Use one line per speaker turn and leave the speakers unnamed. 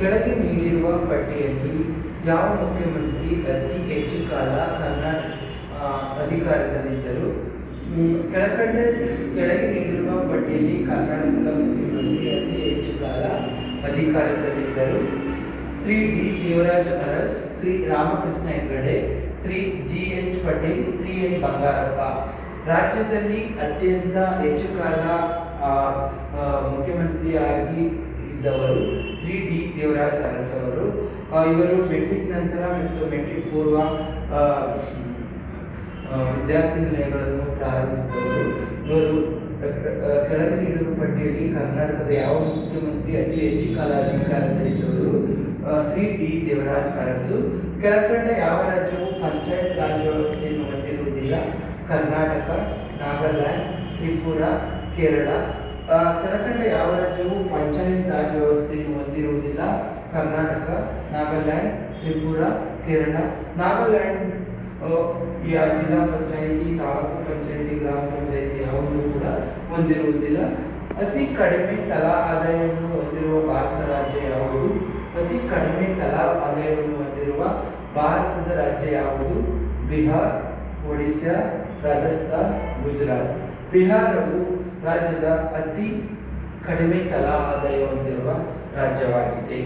ಕೆಳಗೆ ನೀಡಿರುವ ಪಟ್ಟಿಯಲ್ಲಿ ಯಾವ ಮುಖ್ಯಮಂತ್ರಿ ಅತಿ ಹೆಚ್ಚು ಕಾಲ ಅಧಿಕಾರದಲ್ಲಿದ್ದರು? ಕೆಳಗೆ ನೀಡಿರುವ ಪಟ್ಟಿಯಲ್ಲಿ ಕರ್ನಾಟಕದ ಮುಖ್ಯಮಂತ್ರಿ ಅತಿ ಹೆಚ್ಚು ಕಾಲ ಅಧಿಕಾರದಲ್ಲಿದ್ದರು. ಶ್ರೀ ಡಿ ದೇವರಾಜ ಅರಸ್, ಶ್ರೀ ರಾಮಕೃಷ್ಣ ಹೆಗಡೆ, ಶ್ರೀ ಜಿ ಎಚ್ ಪಟೇಲ್, ಶ್ರೀ ಎನ್ ಬಂಗಾರಪ್ಪ. ರಾಜ್ಯದಲ್ಲಿ ಅತ್ಯಂತ ಹೆಚ್ಚು ಕಾಲ ಮುಖ್ಯಮಂತ್ರಿಯಾಗಿ ಇದ್ದವರು ಶ್ರೀ ಡಿ ದೇವರಾಜ ಅರಸ್ ಅವರು. ಇವರು ಮೆಟ್ರಿಕ್ ನಂತರ ಮತ್ತು ಮೆಟ್ರಿಕ್ ಪೂರ್ವ ವಿದ್ಯಾರ್ಥಿ ನಿಲಯಗಳನ್ನು ಪ್ರಾರಂಭಿಸಿದವರು. ಇವರು ಕೆಳಗೆ ನೀಡಿರುವ ಪಟ್ಟಿಯಲ್ಲಿ ಕರ್ನಾಟಕದ ಯಾವ ಮುಖ್ಯಮಂತ್ರಿ ಅತಿ ಹೆಚ್ಚು ಕಾಲ ಅಧಿಕಾರದಲ್ಲಿದ್ದವರು? ಶ್ರೀ ಡಿ ದೇವರಾಜ ಅರಸು. ಕೆಳಕಂಡ ಯಾವ ರಾಜ್ಯವು ಪಂಚಾಯತ್ ರಾಜ್ ವ್ಯವಸ್ಥೆಯನ್ನು ಹೊಂದಿರುವುದಿಲ್ಲ? ಕರ್ನಾಟಕ, ನಾಗಾಲ್ಯಾಂಡ್, ತ್ರಿಪುರ, ಕೇರಳ. ಕೆಳಕಂಡ ಯಾವ ರಾಜ್ಯವು ಪಂಚಾಯತ್ ರಾಜ್ ವ್ಯವಸ್ಥೆಯನ್ನು ಹೊಂದಿರುವುದಿಲ್ಲ? ಕರ್ನಾಟಕ, ನಾಗಾಲ್ಯಾಂಡ್, ತ್ರಿಪುರ, ಕೇರಳ. ನಾಗಾಲ್ಯಾಂಡ್ ಜಿಲ್ಲಾ ಪಂಚಾಯಿತಿ, ತಾಲೂಕು ಪಂಚಾಯಿತಿ, ಗ್ರಾಮ ಪಂಚಾಯಿತಿ ಯಾವುದೂ ಕೂಡ ಹೊಂದಿರುವುದಿಲ್ಲ. ಅತಿ ಕಡಿಮೆ ತಲಾ ಆದಾಯವನ್ನು ಹೊಂದಿರುವ ಭಾರತ ರಾಜ್ಯ ಯಾವುದು? ಅತಿ ಕಡಿಮೆ ತಲಾ ಆದಾಯವನ್ನು ಹೊಂದಿರುವ ಭಾರತದ ರಾಜ್ಯ ಯಾವುದು? ಬಿಹಾರ್, ಒಡಿಶಾ, ರಾಜಸ್ಥಾನ್, ಗುಜರಾತ್. ಬಿಹಾರವು ರಾಜ್ಯದ ಅತಿ ಕಡಿಮೆ ತಲಾ ಆದಾಯ ಹೊಂದಿರುವ ರಾಜ್ಯವಾಗಿದೆ.